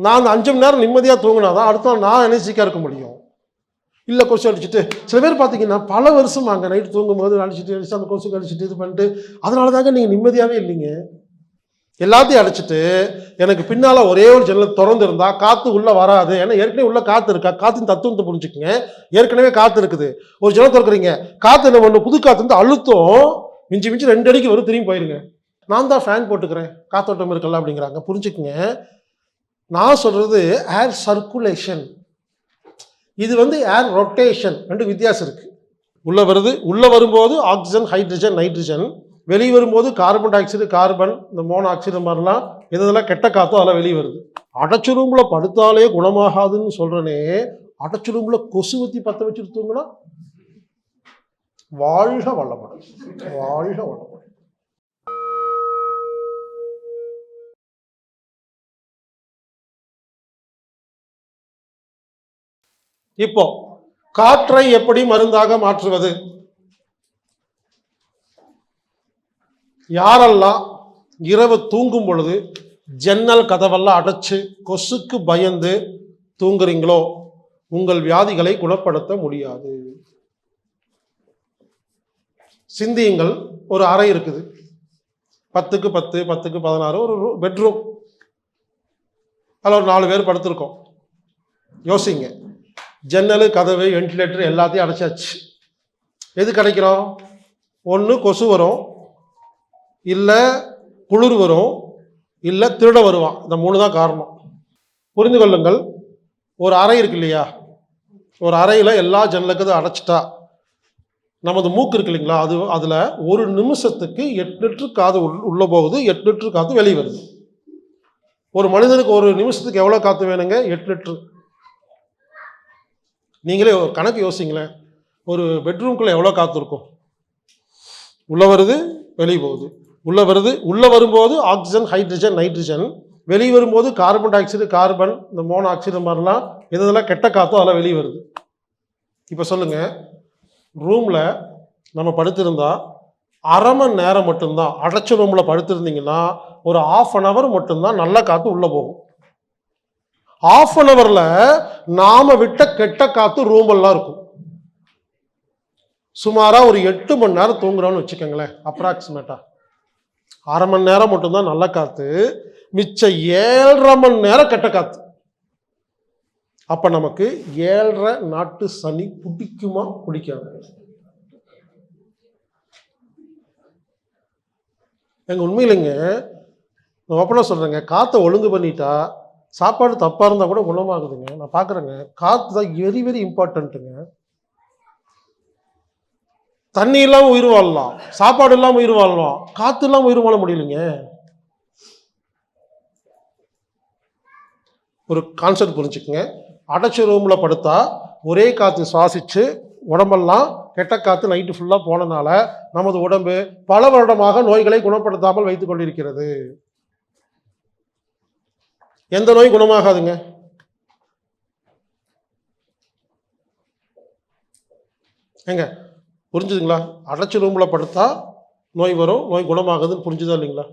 நான் அந்த 5 மணி நேரம் நிம்மதியாக தூங்கினாதான் அடுத்த நாள் நான் எனர்ஜிக்காக இருக்க முடியும். இல்லை கொசு அடிச்சுட்டு சில பேர் பார்த்தீங்கன்னா பல வருஷம் அங்கே நைட்டு தூங்கும்போது அடிச்சுட்டு அந்த கொசு அடிச்சுட்டு இது பண்ணிட்டு அதனால தாங்க நீங்கள் நிம்மதியாகவே இல்லைங்க. எல்லாத்தையும் அடிச்சுட்டு எனக்கு பின்னால் ஒரே ஒரு ஜன்னல் திறந்து இருந்தால் காற்று உள்ளே வராது. ஏன்னா ஏற்கனவே உள்ள காற்று இருக்கா, காற்றின் தத்துவத்தை புரிஞ்சுக்குங்க. ஏற்கனவே காற்று இருக்குது, ஒரு ஜன்னல் திறக்கிறீங்க, காற்று என்ன ஒன்று புது காற்று வந்து அழுத்தம் மிஞ்சி 2 அடிக்கு வரும், திரும்பி போயிருங்க. நான் தான் ஃபேன் போட்டுக்கிறேன், காத்தோட்டம் இருக்கல அப்படிங்கிறாங்க. புரிஞ்சுக்குங்க, நான் சொல்கிறது ஏர் சர்க்குலேஷன், இது வந்து ஏர் ரொட்டேஷன். 2 வித்தியாசம் இருக்குது. உள்ளே வரும்போது ஆக்சிஜன், ஹைட்ரஜன், நைட்ரஜன், வெளியே வரும்போது கார்பன் டை ஆக்சைடு, கார்பன், இந்த மோனாக்சைடு மாதிரிலாம் எதெல்லாம் கெட்ட காற்றோ அதெல்லாம் வெளியே வருது. அடைச்சு ரூமில் படுத்தாலே குணமாகாதுன்னு சொல்கிறேனே, அடைச்சு ரூமில் கொசுவத்தி பற்ற வச்சுட்டு தூங்கினா வாழ்க வளமுடன், வாழ்க வளமுடன். இப்போ காற்றை எப்படி மருந்தாக மாற்றுவது? யாரெல்லாம் இரவு தூங்கும் பொழுது ஜன்னல் கதவெல்லாம் அடைச்சு கொசுக்கு பயந்து தூங்குறீங்களோ உங்கள் வியாதிகளை குணப்படுத்த முடியாது. சிந்தியுங்கள். ஒரு அறை இருக்குது, 10க்கு 10, 10க்கு 16, ஒரு பெட்ரூம், அதில் ஒரு 4 பேர் படுத்திருக்கோம். யோசிங்க, ஜன்னல் கதவு வென்டிலேட்டர் எல்லாத்தையும் அடைச்சாச்சு. எது கிடைக்கிறோம்? ஒன்று கொசு வரும், இல்லை குளிர் வரும், இல்லை திருட வருவான். இந்த 3 தான் காரணம். புரிந்து கொள்ளுங்கள். ஒரு அறை இருக்கு இல்லையா, ஒரு அறையில் எல்லா ஜன்னலுக்கு அடைச்சிட்டா நமது மூக்கு இருக்கு இல்லைங்களா, அதில் ஒரு நிமிஷத்துக்கு 8 லிட்டர் காற்று உள்ளே போகுது, 8 லிட்டர் காற்று வெளியே வருது. ஒரு மனிதனுக்கு ஒரு நிமிஷத்துக்கு எவ்வளோ காற்று வேணுங்க? 8 லிட்டர். நீங்களே கணக்கு யோசிங்களேன். ஒரு பெட்ரூம்குள்ளே எவ்வளோ காற்று இருக்கும்? உள்ளே வருது, வெளியே போகுது, உள்ளே வருது. உள்ளே வரும்போது ஆக்சிஜன், ஹைட்ரஜன், நைட்ரஜன், வெளியே வரும்போது கார்பன் டை ஆக்சைடு, கார்பன், இந்த மோனாக்சைடு மாதிரிலாம் எதெல்லாம் கெட்ட காற்றோ அதெல்லாம் வெளியே வருது. இப்போ சொல்லுங்கள், ரூமில் நம்ம படுத்திருந்தா அரை மணி நேரம் மட்டும்தான், அடைச்ச ரூமில் படுத்திருந்தீங்கன்னா ஒரு 1/2 hour மட்டும்தான் நல்ல காற்று உள்ளே போகும். 1/2 hourல நாம விட்ட கெட்ட காற்று ரூமெல்லாம் இருக்கும். சுமாராக ஒரு 8 மணி நேரம் தூங்குறோம்னு வச்சுக்கோங்களேன். அப்ராக்சிமேட்டா அரை மணி நேரம் மட்டும்தான் நல்ல காற்று, மிச்சம் 7.5 மணி நேரம் கெட்ட காற்று. அப்போ நமக்கு 7.5 நாட்டு சனி பிடிக்குமா பிடிக்காது? எங்கள் உண்மையிலைங்க நான் அப்பனா சொல்கிறேங்க, காற்றை ஒழுங்கு பண்ணிட்டா சாப்பாடு தப்பாக இருந்தால் கூட குணமாகுதுங்க. நான் பார்க்குறேங்க, காற்று தான் வெரி வெரி இம்பார்ட்டண்ட்டுங்க. தண்ணி இல்லாமல் உயிர் வாழலாம், சாப்பாடு இல்லாமல் உயிர் வாழலாம், காற்று இல்லாமல் உயிர் வாழ முடியலைங்க. ஒரு கான்செப்ட் புரிஞ்சுக்குங்க. அடைச்ச ரூமில் படுத்தா ஒரே காற்று சுவாசித்து உடம்பெல்லாம் கெட்ட காற்று நைட்டு ஃபுல்லாக போனனால நமது உடம்பு பல வருடமாக நோய்களை குணப்படுத்தாமல் வைத்துக் கொண்டிருக்கிறது. எந்த நோய் குணமாகாதுங்க? ஏங்க புரிஞ்சுதுங்களா? அடைச்ச ரூமில் படுத்தா நோய் வரும், நோய் குணமாகுதுன்னு புரிஞ்சுதா இல்லைங்களா?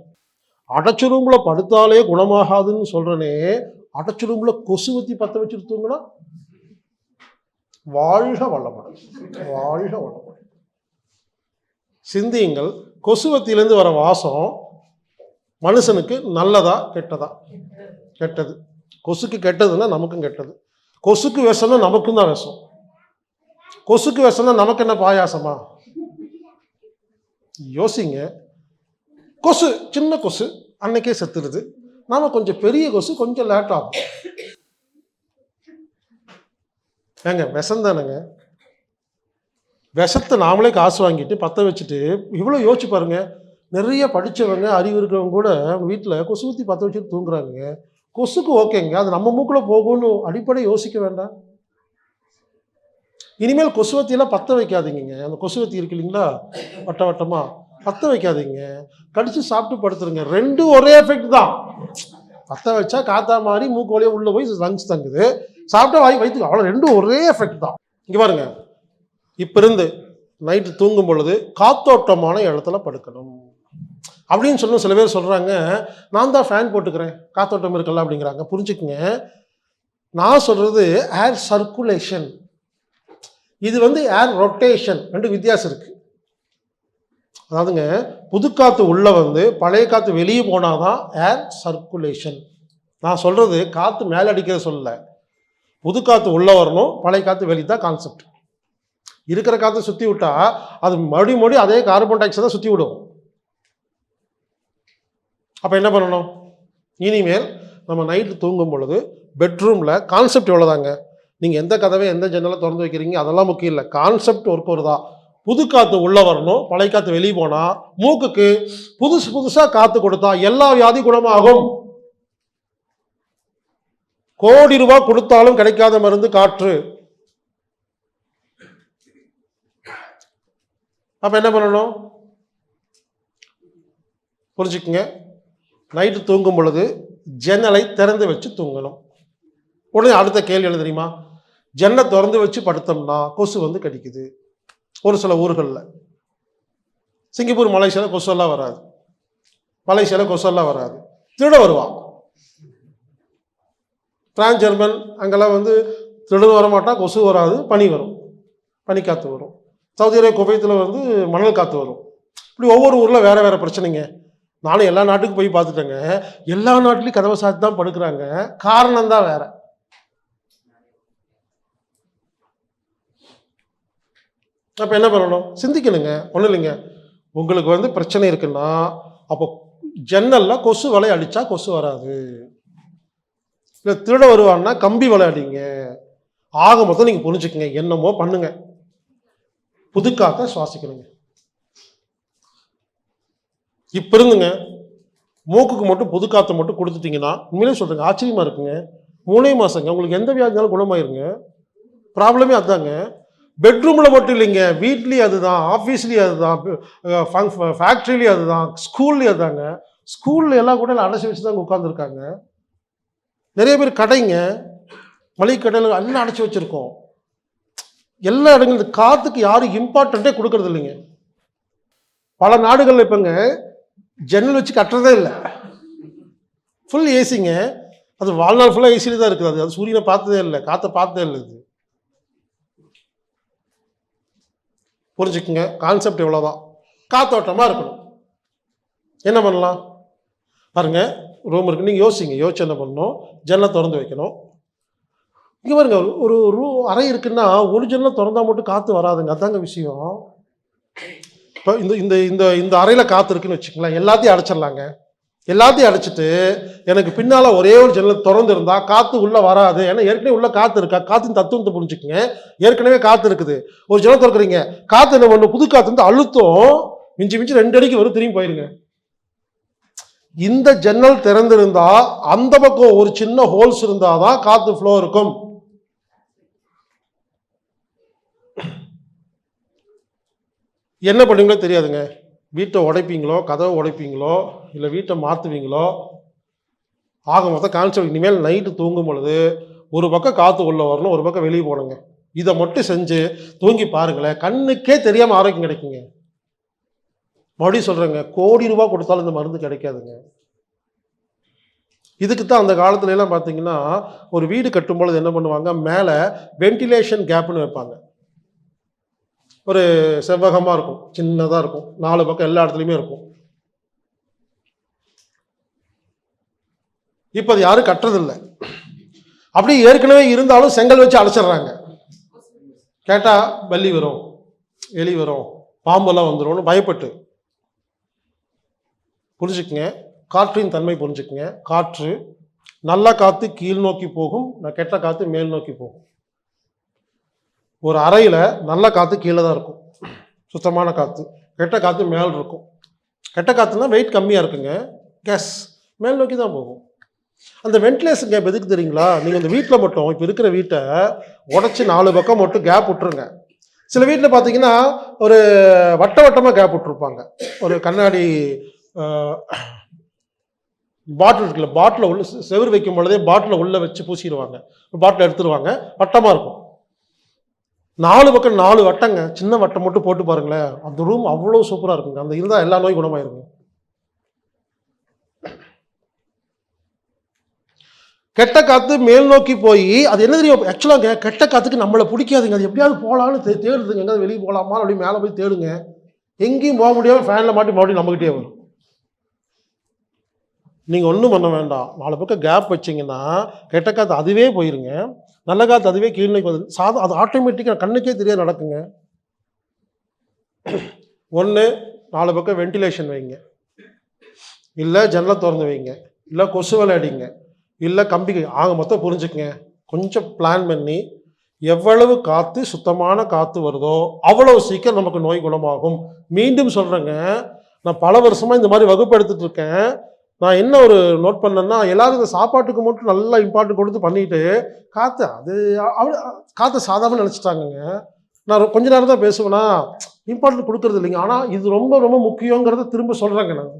அடைச்ச ரூமில் படுத்தாலே குணமாகாதுன்னு சொல்கிறேனே, அடைச்ச ரூமில் கொசுவத்தி பற்ற வச்சுட்டு தூங்கினா வாழ்க வளமுடன், வாழ்க வளமுடன். சிந்தியுங்கள். கொசுவத்திலேருந்து வர வாசம் மனுஷனுக்கு நல்லதா கெட்டதா? கெட்டது. கொசுக்கு கெட்டதுன்னா நமக்கும் கெட்டது. கொசுக்கு விஷம்னா நமக்கும் தான் விஷம். கொசுக்கு விஷம்னா நமக்கு என்ன பாயாசமா? யோசிங்க. கொசு சின்ன கொசு அன்னைக்கே செத்துடுது, நாம கொஞ்சம் பெரிய கொசு கொஞ்சம் லேட் ஆகும். ஏங்க விஷம் தானேங்க. விஷத்தை நாமளே காசு வாங்கிட்டு பற்ற வச்சுட்டு இவ்வளோ யோசிச்சு பாருங்க. நிறைய படித்தவங்க அறிவு இருக்கிறவங்க கூட அவங்க வீட்டில் கொசு ஊற்றி பற்ற வச்சுட்டு தூங்குறாங்க. கொசுக்கு ஓகேங்க, அது நம்ம மூக்கில் போகும்னு அடிப்படை யோசிக்க வேண்டாம். இனிமேல் கொசுவத்தியெல்லாம் பற்ற வைக்காதீங்க. அந்த கொசுவத்தி இருக்கு இல்லைங்களா, வட்ட வட்டமாக பற்ற வைக்காதீங்க, கடிச்சு சாப்பிட்டு படுத்துருங்க. 2 ஒரே எஃபெக்ட் தான். பற்ற வச்சா காத்தா மாதிரி மூக்கு வழியாக உள்ளே போய் லங்ஸ் தங்குது, சாப்பிட்டா வயிற்றுக்கு, அவ்வளோ 2 ஒரே எஃபெக்ட் தான். இங்கே பாருங்க, இப்போ இருந்து நைட்டு தூங்கும் பொழுது காத்தோட்டமான இடத்துல படுக்கணும். அப்படின்னு சொன்ன சில பேர் சொல்கிறாங்க, நான் தான் ஃபேன் போட்டுக்கிறேன் காத்தோட்டம் இருக்கல அப்படிங்கிறாங்க. புரிஞ்சுக்குங்க, நான் சொல்கிறது ஏர் சர்க்குலேஷன், இது ஏர் ரொட்டேஷன், ரெண்டு வித்தியாசம் இருக்குது. அதாவதுங்க, புது காற்று உள்ளே பழைய காற்று வெளியே போனாதான் ஏர் சர்க்குலேஷன். நான் சொல்கிறது காற்று மேலே அடிக்கிறத சொல்லலை, புது காற்று உள்ளே வரணும், பழைய காற்று வெளியே தான் கான்செப்ட். இருக்கிற காற்றை சுற்றி விட்டா அது மறுபடியும் அதே கார்பன் டை ஆக்சைடை சுற்றி விடும். அப்போ என்ன பண்ணணும்? இனிமேல் நம்ம நைட்டு தூங்கும் பொழுது பெட்ரூமில் கான்செப்ட் எவ்வளோதாங்க, நீங்கள் எந்த கதவை எந்த ஜன்னலை திறந்து வைக்கிறீங்க அதெல்லாம் முக்கியம் இல்லை, கான்செப்ட் ஒர்க் வருதா? புது காற்று உள்ளே வரணும், பழைய காற்று வெளியே போனால் மூக்குக்கு புதுசாக காற்று கொடுத்தா எல்லா வியாதி குணமாகும். கோடி ரூபாய் கொடுத்தாலும் கிடைக்காத மருந்து காற்று. அப்ப என்ன பண்ணணும்? புரிஞ்சுக்குங்க, நைட்டு தூங்கும் பொழுது ஜன்னலை திறந்து வச்சு தூங்கணும். உடனே அடுத்த கேள்வி என்ன தெரியுமா? ஜன்னலை திறந்து வச்சு படுத்தோம்னா கொசு கடிக்குது. ஒரு சில ஊர்களில், சிங்கப்பூர் மலேசியாவில் கொசுவெல்லாம் வராது, மலேசியாவில் கொசுவெல்லாம் வராது, திருட வருவான். பிரான்ஸ் ஜெர்மன் அங்கெல்லாம் திருட வரமாட்டான், கொசு வராது, பனி வரும், பனிக்காற்று வரும். சவுதி அரேபியா குவைத்தில் மணல் காற்று வரும். இப்படி ஒவ்வொரு ஊரில் வேறு வேறு பிரச்சனைங்க. நானும் எல்லா நாட்டுக்கும் போய் பார்த்துட்டேங்க, எல்லா நாட்டிலையும் கதவை சாத்தி தான் படுக்கிறாங்க, காரணம் தான் வேற. அப்போ என்ன பண்ணணும்? சிந்திக்கணுங்க. ஒன்றும் இல்லைங்க, உங்களுக்கு பிரச்சனை இருக்குன்னா அப்போ ஜன்னலில் கொசு வலை அடித்தா கொசு வராது. இல்லை திருட வருவான்னா கம்பி வலை அடிங்க. ஆக மொத்தம் நீங்கள் புரிஞ்சுக்குங்க, என்னமோ பண்ணுங்க, புதுக்காற்றை சுவாசிக்கணுங்க. இப்போ இருந்துங்க மூக்குக்கு மட்டும் புது காற்றை மட்டும் கொடுத்துட்டீங்கன்னா உண்மையிலே சொல்கிறேங்க, ஆச்சரியமாக இருக்குங்க. 3 மாதங்க உங்களுக்கு எந்த வியாதினாலும் குணமாயிருங்க. ப்ராப்ளமே அதுதாங்க. பெட்ரூமில் மட்டும் இல்லைங்க, வீட்லேயும் அதுதான், ஆஃபீஸ்லேயும் அதுதான், ஃபேக்ட்ரிலேயும் அதுதான், ஸ்கூல்லேயும் அதுதாங்க. ஸ்கூலில் எல்லாம் கூட அடைச்சி வச்சு தான் உட்காந்துருக்காங்க. நிறைய பேர் கடைங்க, மளிகை கடையில் எல்லாம் அடைச்சி வச்சுருக்கோம். எல்லா இடங்களும் இந்த காற்றுக்கு யாரும் இம்பார்ட்டண்ட்டே கொடுக்கறது இல்லைங்க. பல நாடுகளில் இப்போங்க ஜன்னல் வச்சு கட்டுறதே இல்லை, ஃபுல் ஏசிங்க. அது வாழ்நாள் ஃபுல்லாக ஏசியில் தான் இருக்குது. அது சூரியனை பார்த்ததே இல்லை, காற்றை பார்த்ததே இல்லை. இது புரிஞ்சுக்குங்க, கான்செப்ட் எவ்வளோதான். காத்தோட்டமாக இருக்கணும். என்ன பண்ணலாம் பாருங்க, ரூம் இருக்கு, நீங்கள் யோசிச்சு என்ன பண்ணணும்? ஜன்னலை திறந்து வைக்கணும். இங்கே பாருங்க, ஒரு அறை இருக்குன்னா ஒரு ஜன்னலை திறந்தா மட்டும் காற்று வராதுங்க, அதாங்க விஷயம். இப்போ இந்த அறையில் காற்று இருக்குன்னு வச்சுக்கலாம், எல்லாத்தையும் அடைச்சிடலாங்க. எல்லாத்தையும் அடைச்சிட்டு எனக்கு பின்னால் ஒரே ஒரு ஜன்னல் திறந்து இருந்தால் காற்று உள்ளே வராது. ஏன்னா ஏற்கனவே உள்ள காற்று இருக்கா, காற்றின் தத்துவத்தை புரிஞ்சுக்குங்க. ஏற்கனவே காற்று இருக்குது, ஒரு ஜன்னல் திறக்கிறீங்க, காற்று என்ன பண்ணும்? புது காற்று அழுத்தம் மிஞ்சி 2 அடிக்கு வரும், திரும்பி போயிருங்க. இந்த ஜன்னல் திறந்திருந்தா அந்த பக்கம் ஒரு சின்ன ஹோல்ஸ் இருந்தாதான் காற்று ஃப்ளோ இருக்கும். என்ன பண்ணுவீங்களோ தெரியாதுங்க, வீட்டை உடைப்பீங்களோ, கதவை உடைப்பீங்களோ, இல்லை வீட்டை மாற்றுவீங்களோ, ஆக மொத்தம் கான்செப்ட் இனிமேல் நைட்டு தூங்கும் பொழுது ஒரு பக்கம் காற்று உள்ளே வரணும், ஒரு பக்கம் வெளியே போகணுங்க. இதை மட்டும் செஞ்சு தூங்கி பாருங்களேன், கண்ணுக்கே தெரியாமல் ஆரோக்கியம் கிடைக்குங்க. மறுபடியும் சொல்கிறேங்க, கோடி ரூபாய் கொடுத்தாலும் இந்த மருந்து கிடைக்காதுங்க. இதுக்கு தான் அந்த காலத்துல எல்லாம் பார்த்தீங்கன்னா ஒரு வீடு கட்டும்பொழுது என்ன பண்ணுவாங்க, மேலே வென்டிலேஷன் கேப்னு வைப்பாங்க. ஒரு செவ்வகமாக இருக்கும், சின்னதாக இருக்கும், 4 பக்கம் எல்லா இடத்துலையுமே இருக்கும். இப்போ அது யாரும் கட்டுறதில்லை. அப்படி ஏற்கனவே இருந்தாலும் செங்கல் வச்சு அடைச்சிடுறாங்க. கேட்டால் பல்லி வரும், எலி வரும், பாம்பெல்லாம் வந்துடும் பயப்பட்டு. புரிஞ்சுக்குங்க, காற்றின் தன்மை புரிஞ்சுக்குங்க. காற்று நல்ல காற்று கீழ் நோக்கி போகும், கெட்ட காற்று மேல் நோக்கி போகும். ஒரு அறையில் நல்ல காற்று கீழே தான் இருக்கும், சுத்தமான காற்று. கெட்ட காற்று மேல் இருக்கும். கெட்ட காற்றுனா வெயிட் கம்மியாக இருக்குங்க, கேஸ் மேல் நோக்கி தான் போகும். அந்த வென்டிலேஷன் கேப் எதுக்கு தெரியுங்களா? நீங்கள் இந்த வீட்டில் மட்டும் இப்போ இருக்கிற வீட்டை உடச்சி 4 பக்கம் மட்டும் கேப் விட்டுருங்க. சில வீட்டில் பார்த்தீங்கன்னா ஒரு வட்டமாக கேப் விட்டுருப்பாங்க. ஒரு கண்ணாடி பாட்டில் இருக்குல்ல, பாட்டில் உள்ள செவுறு வைக்கும் பொழுதே பாட்டில் உள்ளே வச்சு பூசிடுவாங்க, பாட்டில் எடுத்துருவாங்க, வட்டமாக இருக்கும். 4 பக்கம் 4 வட்டங்க, சின்ன வட்டம் மட்டும் போட்டு பாருங்களேன், அந்த ரூம் அவ்வளோ சூப்பராக இருக்குங்க. அந்த இருந்தால் எல்லா நோயும் குணமாயிருங்க. கெட்ட காற்று மேல் நோக்கி போய் அது என்ன தெரியும் ஆக்சுவலாக கெட்ட காற்றுக்கு நம்மளை பிடிக்காதுங்க. அது எப்படியாவது போகலான்னு தேடுதுங்க. எங்கேயாவது வெளியே போகலாமா அப்படி மேலே போய் தேடுங்க. எங்கேயும் போக முடியாமல் ஃபேனில் மாட்டி மறுபடியும் நம்மகிட்டே வரும். நீங்கள் ஒன்றும் பண்ண வேண்டாம். 4 பக்கம் கேப் வச்சிங்கன்னா கெட்ட காற்று அதுவே போயிருங்க. நல்ல காற்று அதுவே கீழ்நோக்கி வந்து அது ஆட்டோமேட்டிக்காக கண்ணுக்கே தெரியாது நடக்குங்க. ஒன்று 4 பக்கம் வென்டிலேஷன் வைங்க, இல்லை ஜன்னலை திறந்து வைங்க, இல்லை கொசு வலை அடிங்க, இல்லை கம்பி. ஆக மொத்தம் புரிஞ்சுக்குங்க. கொஞ்சம் பிளான் பண்ணி எவ்வளவு காற்று சுத்தமான காற்று வருதோ அவ்வளவு சீக்கிரம் நமக்கு நோய் குணமாகும். மீண்டும் சொல்கிறேங்க, நான் பல வருஷமாக இந்த மாதிரி வகுப்பு எடுத்துகிட்டு இருக்கேன். நான் என்ன ஒரு நோட் பண்ணேன்னா, எல்லாரும் இந்த சாப்பாட்டுக்கு மட்டும் நல்லா இம்பார்ட்டன்ட் கொடுத்து பண்ணிட்டு காற்று அது காற்று சாதாரண நினச்சிட்டாங்கங்க. நான் கொஞ்ச நேரம் தான் பேசுவேன்னா இம்பார்ட்டன்ட் கொடுக்கறது இல்லைங்க. ஆனால் இது ரொம்ப ரொம்ப முக்கியங்கிறத திரும்ப சொல்கிறேங்க நான்.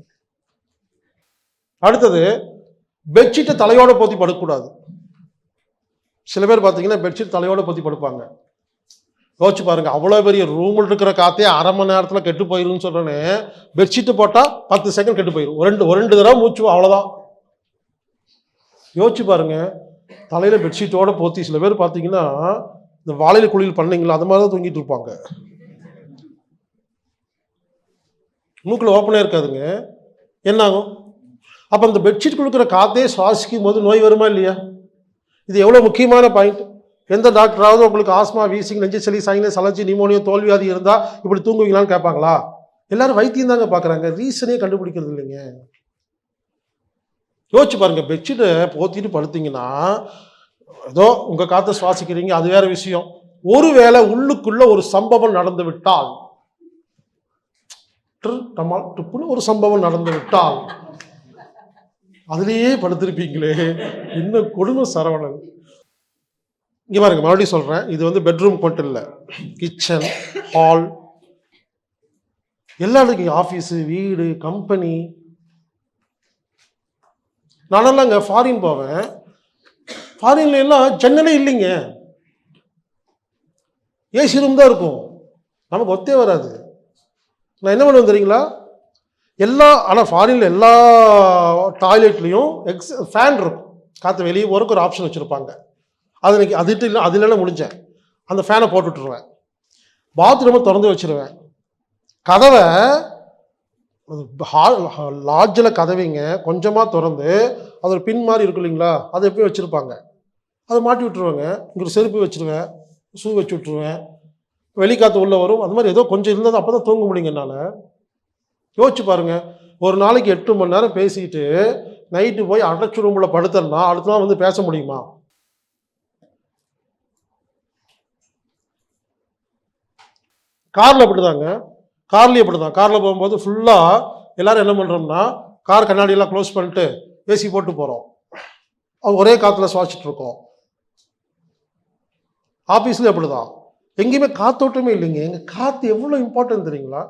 அடுத்தது, பெட்ஷீட்டை தலையோட போத்தி படுக்கக்கூடாது. சில பேர் பார்த்தீங்கன்னா பெட்ஷீட் தலையோட போத்தி படுப்பாங்க. யோசிச்சு பாருங்க, அவ்வளோ பெரிய ரூமில் இருக்கிற காற்றே அரை மணி நேரத்தில் கெட்டு போயிருன்னு சொல்கிறேன்னு பெட்ஷீட்டு போட்டால் 10 செகண்ட் கெட்டு போயிடும். ஒரு ரெண்டு தடவை மூச்சு அவ்வளோதான். யோசிச்சு பாருங்க, தலையில் பெட்ஷீட்டோட போத்தி. சில பேர் பார்த்தீங்கன்னா இந்த வாழையில குளியல் பண்ணீங்களா அது மாதிரி தான் தூங்கிட்டு இருப்பாங்க. மூக்கில் ஓப்பனே இருக்காதுங்க. என்ன ஆகும்? அப்போ அந்த பெட்ஷீட் கொடுக்குற காற்றே சுவாசிக்கும் போது நோய் வருமா இல்லையா? இது எவ்வளோ முக்கியமான பாயிண்ட். எந்த டாக்டராவது உங்களுக்கு ஆஸ்மா, வீசிங், நெஞ்சு சளி, சைனஸ், அலர்ஜி, நிமோனியா, தோல்வியாதி இருந்தால் இப்படி தூங்குவீங்களான்னு கேட்பாங்களா? எல்லாரும் வைத்தியம் தாங்க பார்க்குறாங்க, ரீசனே கண்டுபிடிக்கிறது இல்லைங்க. யோசிச்சு பாருங்க, பெட்ஷீட்டை போத்திட்டு படுத்தீங்கன்னா ஏதோ உங்கள் காற்றை சுவாசிக்கிறீங்க, அது வேற விஷயம். ஒருவேளை உள்ளுக்குள்ள ஒரு சம்பவம் நடந்து விட்டால், ஒரு சம்பவம் நடந்து விட்டால் அதுலேயே படுத்திருப்பீங்களே, இன்னும் கொடுமை சரவணன். இங்கே பாருங்க, மறுபடியும் சொல்கிறேன், இது வந்து பெட்ரூம் மட்டும் இல்லை, கிச்சன், ஹால், எல்லா இடத்துக்கும், ஆஃபீஸு, வீடு, கம்பெனி. நானெல்லாம் இங்கே ஃபாரின் போவேன். ஃபாரின்ல எல்லாம் ஜன்னலே இல்லைங்க, ஏசி ரூம் தான் இருக்கும். நமக்கு ஒத்தே வராது. நான் என்ன பண்ணுவேன் தெரியுங்களா? ஆனால் ஃபாரின்ல எல்லா டாய்லெட்லேயும் ஃபேன் இருக்கும், காற்று வெளியே போகிறக்கு ஒரு ஆப்ஷன் வச்சுருப்பாங்க. அது இல்லைன்னா முடிஞ்சேன், அந்த ஃபேனை போட்டு விட்டுருவேன். பாத்ரூமை திறந்து வச்சுருவேன். கதவை லாட்ஜில் கதவைங்க கொஞ்சமாக திறந்து அது ஒரு பின் மாதிரி இருக்கும் இல்லைங்களா, அதை எப்பயும் வச்சுருப்பாங்க, அதை மாட்டி விட்டுருவேங்க. இங்கே செருப்பு வச்சுருவேன், ஷூ வச்சு விட்ருவேன், வெளிக்காற்று உள்ளே வரும். அது மாதிரி ஏதோ கொஞ்சம் இருந்தது, அப்போ தான் தூங்க முடியுங்க என்னால். யோசிச்சு பாருங்கள், ஒரு நாளைக்கு 8 மணி நேரம் பேசிக்கிட்டு நைட்டு போய் அடைச்சி ரூமில் படுத்தேன்னா அடுத்த நாள் வந்து பேச முடியுமா? காரில் அப்படிதாங்க, கார்லேயே அப்படிதான். காரில் போகும்போது ஃபுல்லாக எல்லோரும் என்ன பண்ணுறோம்னா கார் கண்ணாடியெல்லாம் க்ளோஸ் பண்ணிட்டு ஏசி போட்டு போகிறோம், அது ஒரே காற்றுல சுவாசிச்சுட்டு இருக்கோம். ஆஃபீஸ்லேயும் அப்படி தான், எங்கேயுமே காத்தோட்டமே இல்லைங்க. எங்கள் காற்று எவ்வளோ இம்பார்ட்டன்ட் தெரியுங்களா?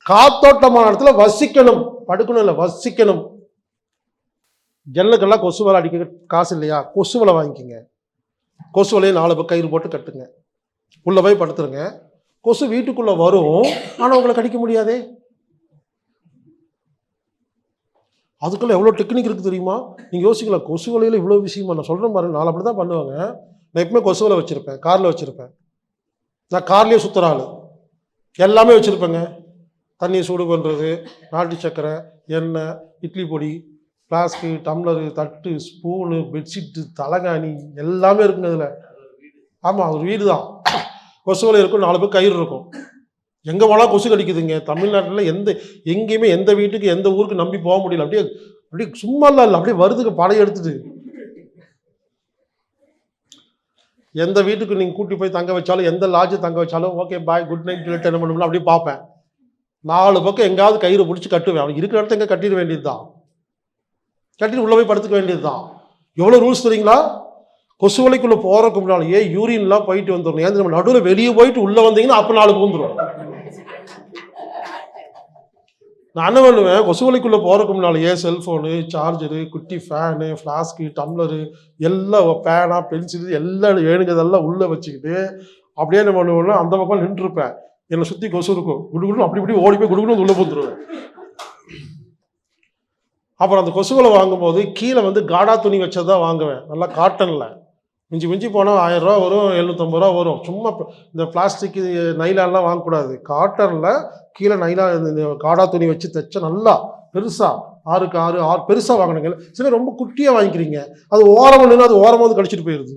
காத்தோட்டமான இடத்துல வசிக்கணும், படுக்கணும் இல்லை, வசிக்கணும். ஜன்னலுக்கெல்லாம் கொசு வலை அடிக்க காசு இல்லையா? கொசு வலை வாங்கிக்கோங்க. கொசு வலையை 4 பக்கம் கயிறு போட்டு கட்டுங்க, உள்ளே போய் படுத்துருங்க. கொசு வீட்டுக்குள்ளே வரும், ஆனால் உங்களை கடிக்க முடியாதே. அதுக்குள்ளே எவ்வளோ டெக்னிக் இருக்குது தெரியுமா? நீங்கள் யோசிக்கலாம், கொசு வலையில் இவ்வளோ விஷயமா? நான் சொல்கிறேன் பாருங்க, நான் அப்படி தான் பண்ணுவாங்க. நான் எப்பவுமே கொசு வலை வச்சுருப்பேன், காரில் வச்சுருப்பேன். நான் கார்லேயே சுற்றுற ஆள், எல்லாமே வச்சுருப்பேங்க. தண்ணியை சூடு பண்ணுறது, நாட்டு சக்கரை, எண்ணெய், இட்லி பொடி, ஃப்ளாஸ்க்கு, டம்ளரு, தட்டு, ஸ்பூனு, பெட்ஷீட்டு, தலைகாணி எல்லாமே இருக்குங்க அதில். ஆமாம், ஒரு வீடு தான், கொசு வலை இருக்கும், 4 பேர் கயிறு இருக்கும். எங்கே போனால் கொசு கடிக்குதுங்க. தமிழ்நாட்டில் எங்கேயுமே எந்த வீட்டுக்கு எந்த ஊருக்கு நம்பி போக முடியல. அப்படியே சும்மா இல்லை, அப்படியே வருதுக்கு படையை எடுத்துட்டு. எந்த வீட்டுக்கு நீங்கள் கூட்டி போய் தங்க வச்சாலும், எந்த லாட்ஜு தங்க வச்சாலும், ஓகே பாய் குட் நைட் சொல்லிட்டு என்ன பண்ணணும்னா அப்படியே பார்ப்பேன். 4 பக்கம் எங்காவது கயிறு பிடிச்சி கட்டுவேன். அவனுக்கு இருக்கிற இடத்த எங்கே கட்டிட வேண்டியது தான், கட்டிட்டு உள்ளே போய் படுத்துக்க வேண்டியது தான். எவ்வளோ ரூல்ஸ் தெரியுங்களா? கொசு வலைக்குள்ளே போகிறதுக்கு முன்னாலேயே யூரின்லாம் போயிட்டு வந்துடணும். ஏன் நம்ம நடுவில் வெளியே போயிட்டு உள்ளே வந்தீங்கன்னா அப்போ 4 பூந்துடும். நான் என்ன பண்ணுவேன், கொசு வலைக்குள்ளே போகிறதுக்கு முன்னாலேயே செல்ஃபோனு, சார்ஜரு, குட்டி ஃபேனு, ஃப்ளாஸ்க்கு, டம்ளரு எல்லாம், பேனா, பென்சில் எல்லாம் வேணுங்கிறதெல்லாம் உள்ளே வச்சுக்கிட்டு அப்படியே என்ன பண்ணுவேன்னா அந்த பக்கம் நின்றுருப்பேன். என்னை சுற்றி கொசு இருக்கும், குடுகுடும் அப்படி இப்படி ஓடி போய் குடுகுடும் உள்ளே பூந்துருவேன். அப்புறம் அந்த கொசுவலை வாங்கும்போது கீழே வந்து காடா துணி வச்சது தான் வாங்குவேன், நல்லா காட்டனில். மிஞ்சி மிஞ்சி போனால் 1000 ரூபா வரும், 750 ரூபா வரும். சும்மா இந்த பிளாஸ்டிக் நைலான்லாம் வாங்கக்கூடாது. காட்டனில் கீழே இந்த காடா துணி வச்சு தைச்ச நல்லா பெருசா 6க்கு 6 6 பெருசாக வாங்கினீங்க. சில ரொம்ப குட்டியாக வாங்கிக்கிறீங்க, அது ஓரம் நின்று அது ஓரமாக வந்து கடிச்சிட்டு போயிடுது.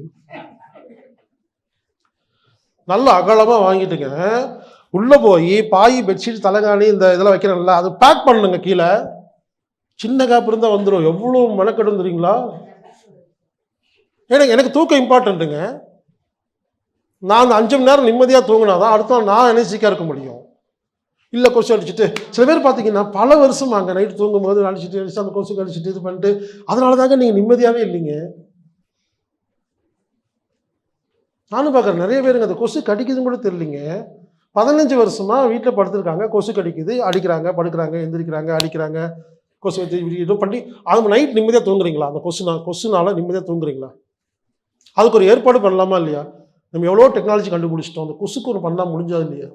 நல்லா அகலமாக வாங்கிட்டுங்க, உள்ளே போய் பாய் பெட்ஷீட் தலைகாணி இந்த இதெல்லாம் வைக்கிறேன்ல, அது பேக் பண்ணுங்க. கீழே சின்ன கேப் இருந்தால் வந்துடும். எவ்வளோ மெனக்கெடும் தெரியுங்களா? எனக்கு தூக்கம் இம்பார்ட்டண்ட்டுங்க. நான் 5 மணி நேரம் நிம்மதியாக தூங்கினாதான் அடுத்த நாள் நான் எனர்ஜிக்காக இருக்க முடியும். இல்லை கொசு அடிச்சுட்டு சில பேர் பார்த்தீங்கன்னா பல வருஷமாங்க நைட்டு தூங்கும்போது அடிச்சுட்டு அந்த கொசு அடிச்சுட்டு இது பண்ணிட்டு, அதனால தாங்க நீங்கள் நிம்மதியாகவே இல்லைங்க. நானும் பார்க்குறேன் நிறைய பேருங்க அந்த கொசு கடிக்குதுன்னு கூட தெரியலிங்க. 15 வருஷமாக வீட்டில் படுத்துருக்காங்க, கொசு கடிக்குது, அடிக்கிறாங்க, படுக்கிறாங்க, எந்திரிக்கிறாங்க, அடிக்கிறாங்க, கொசு வச்சு இது பண்ணி அது நைட் நிம்மதியாக தூங்குறீங்களா? அந்த கொசுனால நிம்மதியாக தூங்குறீங்களா? அதுக்கு ஒரு ஏற்பாடு பண்ணலாமா இல்லையா? நம்ம எவ்வளோ டெக்னாலஜி கண்டுபிடிச்சிட்டோம், அந்த கொசுக்கு ஒன்று பண்ணால் முடிஞ்சது இல்லையா?